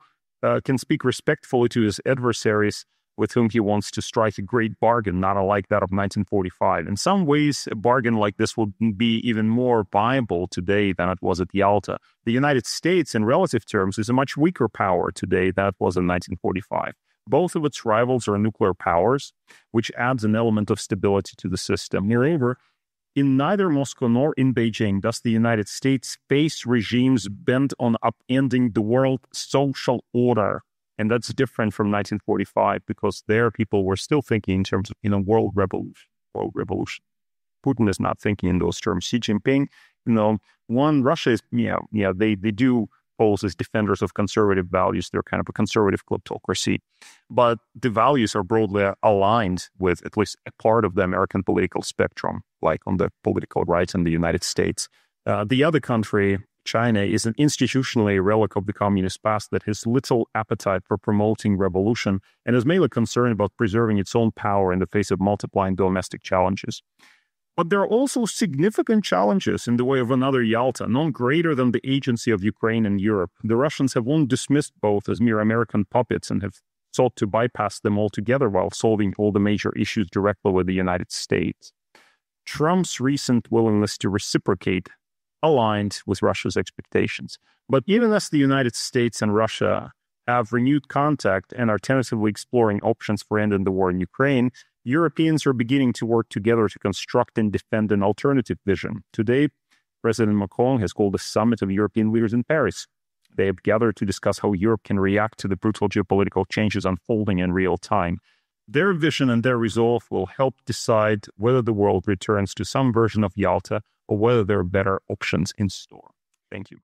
can speak respectfully to his adversaries with whom he wants to strike a great bargain, not unlike that of 1945. In some ways, a bargain like this will be even more viable today than it was at Yalta. The United States, in relative terms, is a much weaker power today than it was in 1945. Both of its rivals are nuclear powers, which adds an element of stability to the system. Moreover, in neither Moscow nor in Beijing does the United States face regimes bent on upending the world social order. And that's different from 1945 because there people were still thinking in terms of, world revolution. Putin is not thinking in those terms. Xi Jinping, Russia is, they do pose as defenders of conservative values. They're kind of a conservative kleptocracy. But the values are broadly aligned with at least a part of the American political spectrum, like on the political right in the United States. The other country, China, is an institutionally a relic of the communist past that has little appetite for promoting revolution and is mainly concerned about preserving its own power in the face of multiplying domestic challenges. But there are also significant challenges in the way of another Yalta, none greater than the agency of Ukraine and Europe. The Russians have long dismissed both as mere American puppets and have sought to bypass them altogether while solving all the major issues directly with the United States. Trump's recent willingness to reciprocate aligned with Russia's expectations. But even as the United States and Russia have renewed contact and are tentatively exploring options for ending the war in Ukraine, Europeans are beginning to work together to construct and defend an alternative vision. Today, President Macron has called a summit of European leaders in Paris. They have gathered to discuss how Europe can react to the brutal geopolitical changes unfolding in real time. Their vision and their resolve will help decide whether the world returns to some version of Yalta or whether there are better options in store. Thank you.